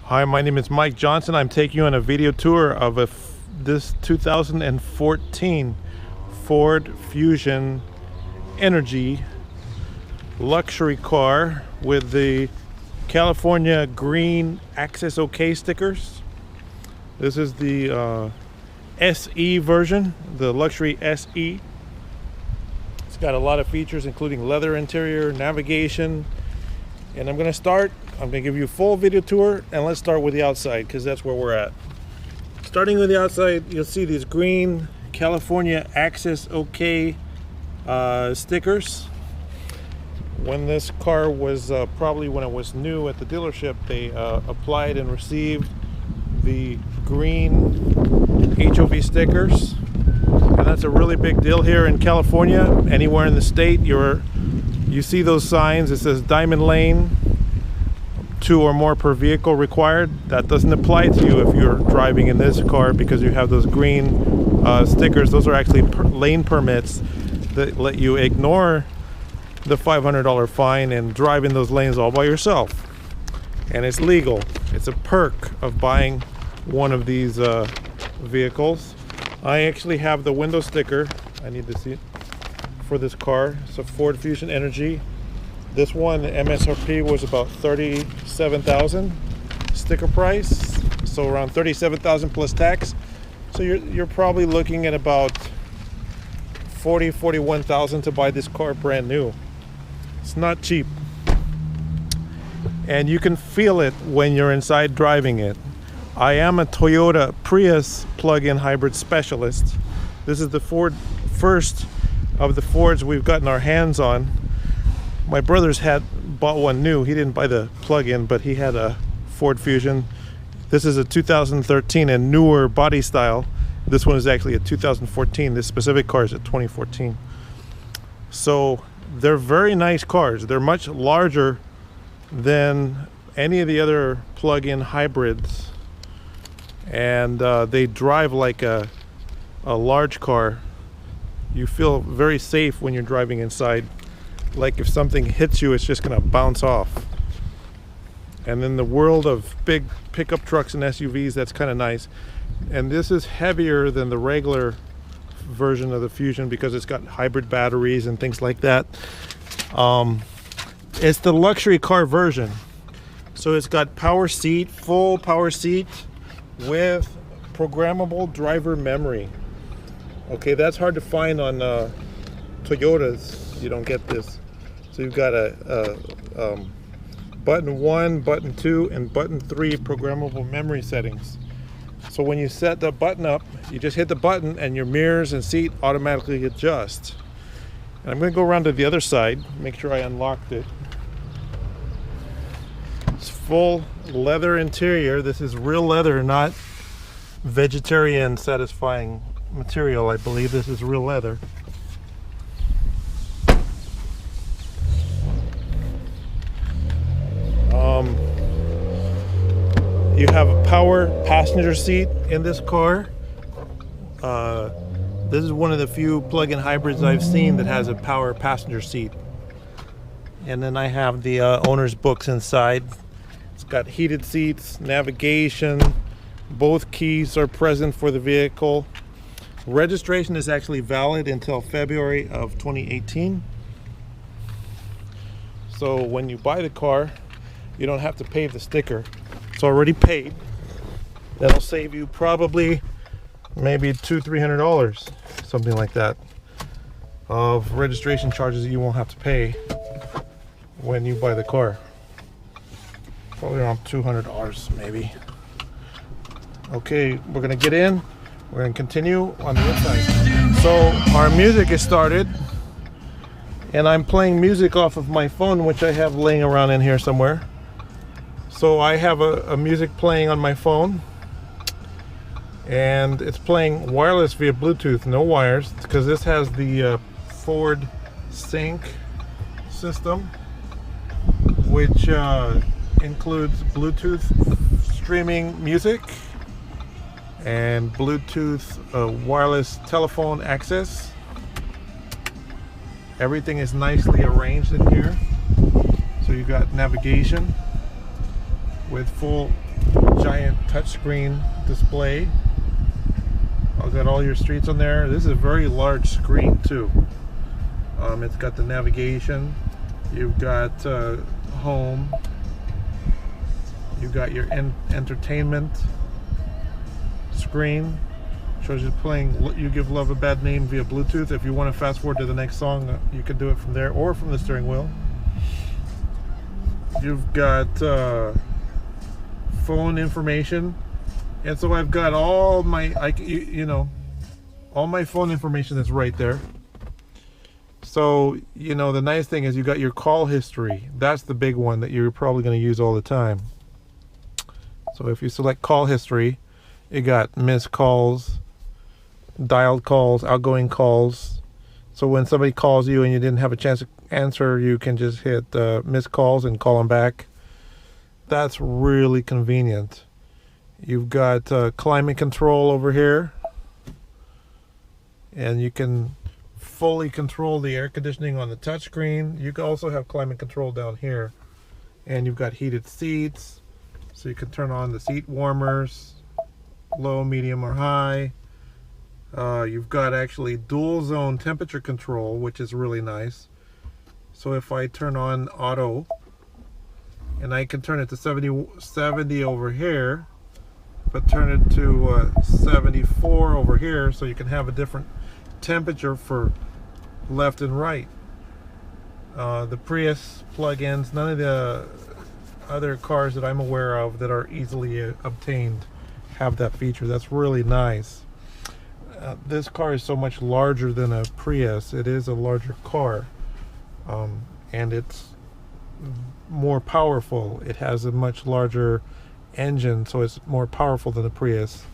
Hi, my name is Mike Johnson. I'm taking you on a video tour of this 2014 Ford Fusion Energy luxury car with the California green Access OK stickers. This is the SE version, the luxury SE. It's got a lot of features including leather interior, navigation, and I'm going to give you a full video tour, and let's start with the outside because that's where we're at. Starting with the outside, you'll see these green California Access OK stickers. When this car was probably when it was new at the dealership, they applied and received the green HOV stickers, and that's a really big deal here in California. Anywhere in the state, you see those signs. It says Diamond Lane, 2 or more per vehicle required. That doesn't apply to you if you're driving in this car because you have those green stickers. Those are actually lane permits that let you ignore the $500 fine and drive in those lanes all by yourself. And it's legal. It's a perk of buying one of these vehicles. I actually have the window sticker. I need to see it for this car. It's a Ford Fusion Energy. This one, the MSRP was about $37,000 sticker price, so around $37,000 plus tax. So you're probably looking at about $41,000 to buy this car brand new. It's not cheap, and you can feel it when you're inside driving it. I am a Toyota Prius plug-in hybrid specialist. This is the first of the Fords we've gotten our hands on. My brother's bought one new. He didn't buy the plug-in, but he had a Ford Fusion. This is a 2013 and newer body style. This one is actually a 2014. This specific car is a 2014. So they're very nice cars. They're much larger than any of the other plug-in hybrids, and they drive like a large car. You feel very safe when you're driving inside. Like if something hits you, it's just gonna bounce off. And in the world of big pickup trucks and SUVs, that's kind of nice. And this is heavier than the regular version of the Fusion because it's got hybrid batteries and things like that. It's the luxury car version. So it's got power seat, full power seat with programmable driver memory. Okay, that's hard to find on Toyotas. You don't get this. So you've got a button 1, button 2, and button 3 programmable memory settings. So when you set the button up, you just hit the button and your mirrors and seat automatically adjust. And I'm going to go around to the other side, make sure I unlocked it. It's full leather interior. This is real leather, not vegetarian satisfying material. I believe this is real leather. You have a power passenger seat in this car. This is one of the few plug-in hybrids I've seen that has a power passenger seat. And then I have the owner's books inside. It's got heated seats, navigation. Both keys are present for the vehicle. Registration is actually valid until February of 2018. So when you buy the car, you don't have to pay the sticker. It's already paid. That'll save you probably maybe $200-300, something like that, of registration charges that you won't have to pay when you buy the car. Probably around $200 maybe. Okay, we're gonna get in. We're gonna continue on the inside. So our music is started, and I'm playing music off of my phone, which I have laying around in here somewhere. So I have a music playing on my phone, and it's playing wireless via Bluetooth, no wires, because this has the Ford Sync system, which includes Bluetooth streaming music and Bluetooth wireless telephone access. Everything is nicely arranged in here. So you've got navigation with full giant touchscreen display. I've got all your streets on there. This is a very large screen too. It's got the navigation. You've got home. You've got your entertainment screen. Shows you playing You Give Love a Bad Name via Bluetooth. If you want to fast forward to the next song, you can do it from there or from the steering wheel. You've got phone information, and so I've got all my all my phone information is right there. So the nice thing is you got your call history. That's the big one that you're probably going to use all the time. So if you select call history, you got missed calls, dialed calls, outgoing calls. So when somebody calls you and you didn't have a chance to answer, you can just hit missed calls and call them back. That's really convenient. You've got climate control over here, and you can fully control the air conditioning on the touchscreen. You can also have climate control down here, and you've got heated seats, so you can turn on the seat warmers, low, medium, or high. You've got actually dual zone temperature control, which is really nice. So if I turn on auto, and I can turn it to 70 over here, but turn it to 74 over here, so you can have a different temperature for left and right. The Prius plug-ins, none of the other cars that I'm aware of that are easily obtained have that feature. That's really nice. This car is so much larger than a Prius. It is a larger car, and it's more powerful. It has a much larger engine, so it's more powerful than the Prius.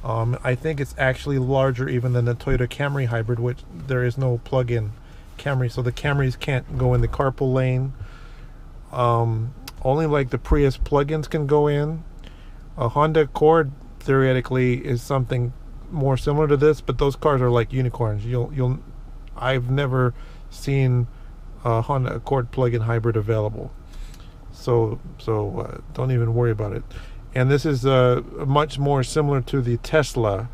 I think it's actually larger even than the Toyota Camry hybrid, which there is no plug-in Camry, so the Camrys can't go in the carpool lane. Only like the Prius plug-ins can go in. A Honda Accord theoretically is something more similar to this, but those cars are like unicorns. I've never seen a Honda Accord plug-in hybrid available, so don't even worry about it. And this is much more similar to the Tesla,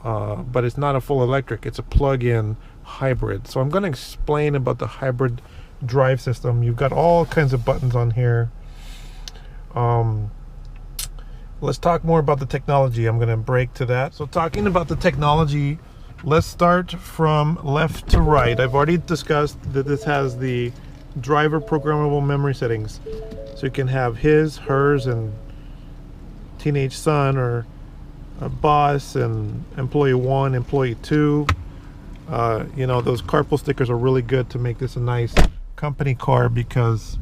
but it's not a full electric. It's a plug-in hybrid. So I'm going to explain about the hybrid drive system. You've got all kinds of buttons on here. Let's talk more about the technology. I'm going to break to that. So talking about the technology, let's start from left to right. I've already discussed that this has the driver programmable memory settings. So you can have his, hers, and teenage son, or a boss, and employee 1, employee 2. Those carpool stickers are really good to make this a nice company car because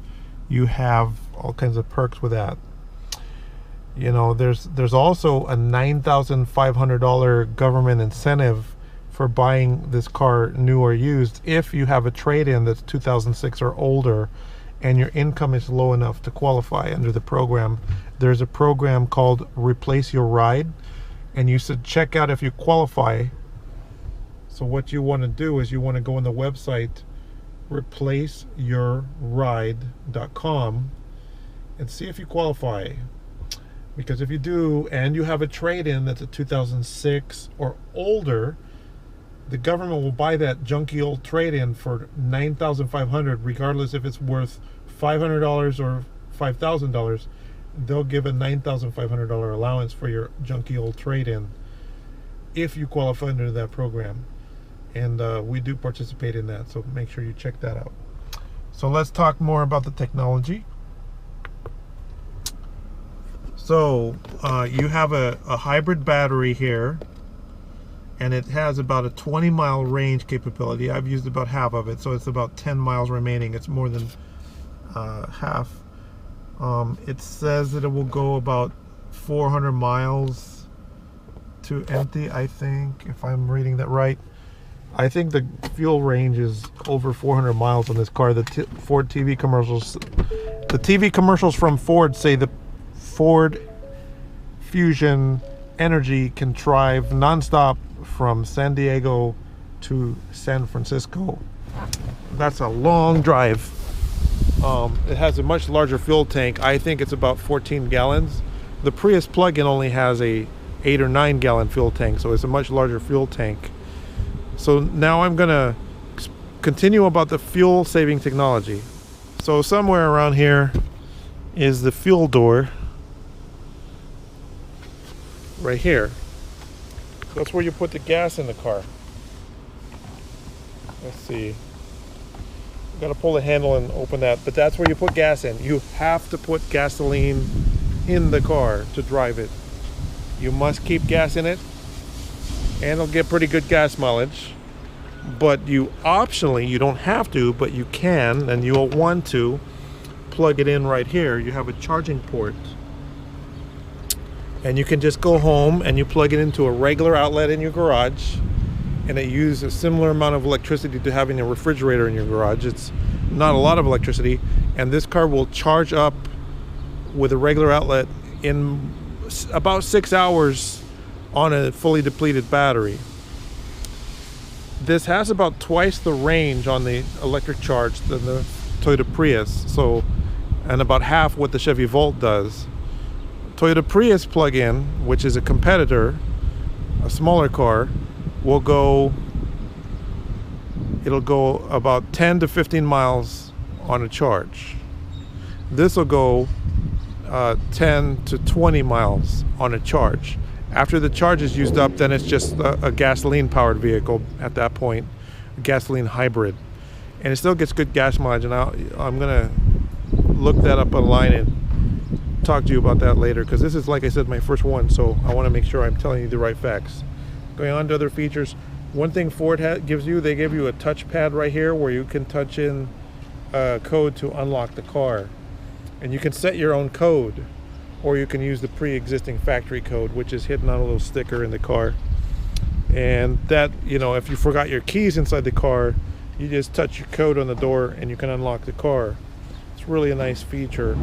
you have all kinds of perks with that. There's also a $9,500 government incentive for buying this car new or used if you have a trade-in that's 2006 or older and your income is low enough to qualify under the program. There's a program called Replace Your Ride, and you should check out if you qualify. So what you want to do is you want to go on the website replaceyourride.com and see if you qualify. Because if you do, and you have a trade-in that's a 2006 or older, the government will buy that junky old trade-in for $9,500, regardless if it's worth $500 or $5,000. They'll give a $9,500 allowance for your junky old trade-in if you qualify under that program. And we do participate in that, so make sure you check that out. So let's talk more about the technology. So you have a hybrid battery here, and it has about a 20-mile range capability. I've used about half of it, so it's about 10 miles remaining. It's more than half. It says that it will go about 400 miles to empty, I think, if I'm reading that right. I think the fuel range is over 400 miles on this car. The Ford TV commercials, from Ford say the Ford Fusion Energy can drive nonstop from San Diego to San Francisco. That's a long drive. It has a much larger fuel tank. I think it's about 14 gallons. The Prius plug-in only has a 8 or 9 gallon fuel tank, so it's a much larger fuel tank. So now I'm gonna continue about the fuel saving technology. So somewhere around here is the fuel door, right here. That's where you put the gas in the car. Let's see. You gotta pull the handle and open that, but that's where you put gas in. You have to put gasoline in the car to drive it. You must keep gas in it, and it'll get pretty good gas mileage. But you optionally, you don't have to, but you can, and you'll want to plug it in right here. You have a charging port, and you can just go home and you plug it into a regular outlet in your garage, and it uses a similar amount of electricity to having a refrigerator in your garage. It's not a lot of electricity, and this car will charge up with a regular outlet in about 6 hours on a fully depleted battery. This has about twice the range on the electric charge than the Toyota Prius, so, and about half what the Chevy Volt does. Toyota Prius plug-in, which is a competitor, a smaller car, will go, it'll go about 10 to 15 miles on a charge. This will go 10 to 20 miles on a charge. After the charge is used up, then it's just a gasoline powered vehicle at that point, a gasoline hybrid. And it still gets good gas mileage, and I'm gonna look that up online and talk to you about that later, because this is, like I said, my first one, so I want to make sure I'm telling you the right facts. Going on to other features, one thing Ford gives you, they give you a touchpad right here where you can touch in a code to unlock the car. And you can set your own code, or you can use the pre-existing factory code, which is hidden on a little sticker in the car. And that, you know, if you forgot your keys inside the car, you just touch your code on the door and you can unlock the car. It's really a nice feature.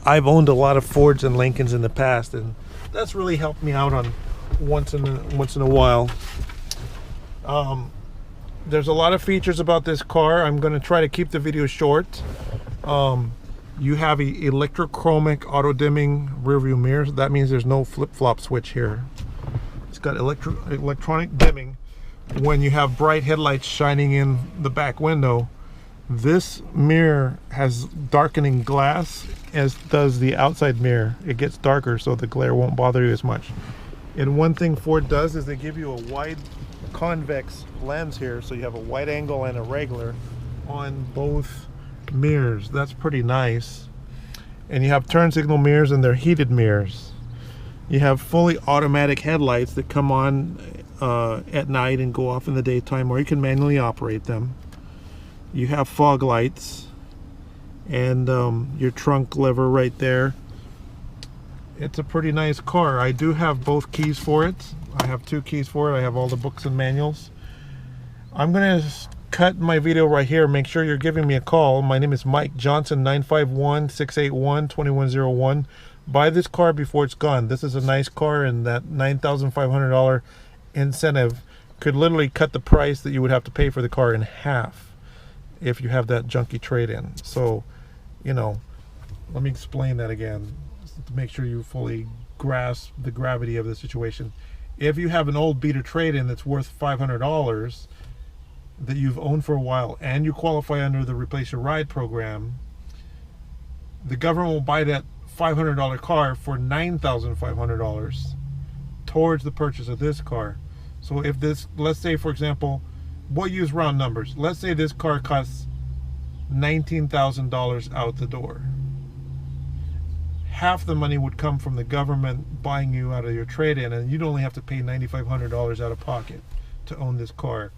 I've owned a lot of Fords and Lincolns in the past, and that's really helped me out on once in a while. There's a lot of features about this car. I'm going to try to keep the video short. You have a electrochromic auto dimming rear view mirrors. That means there's no flip-flop switch here. It's got electronic dimming. When you have bright headlights shining in the back window, this mirror has darkening glass, as does the outside mirror. It gets darker so the glare won't bother you as much. And one thing Ford does is they give you a wide convex lens here, so you have a wide angle and a regular on both mirrors. That's pretty nice. And you have turn signal mirrors, and they're heated mirrors. You have fully automatic headlights that come on at night and go off in the daytime, or you can manually operate them. You have fog lights, and your trunk lever right there. It's a pretty nice car. I do have both keys for it. I have 2 keys for it. I have all the books and manuals. I'm gonna cut my video right here. Make sure you're giving me a call. My name is Mike Johnson, 951-681-2101. Buy this car before it's gone. This is a nice car, and that $9,500 incentive could literally cut the price that you would have to pay for the car in half if you have that junky trade-in. So, you know, let me explain that again to make sure you fully grasp the gravity of the situation. If you have an old beater trade-in that's worth $500 that you've owned for a while, and you qualify under the Replace Your Ride program, the government will buy that $500 car for $9,500 towards the purchase of this car. So if this, let's say for example, we'll use round numbers. Let's say this car costs $19,000 out the door. Half the money would come from the government buying you out of your trade-in, and you'd only have to pay $9,500 out of pocket to own this car,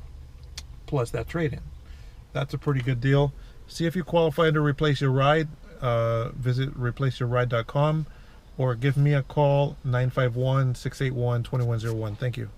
plus that trade-in. That's a pretty good deal. See if you qualify to Replace Your Ride. Visit replaceyourride.com or give me a call, 951-681-2101. Thank you.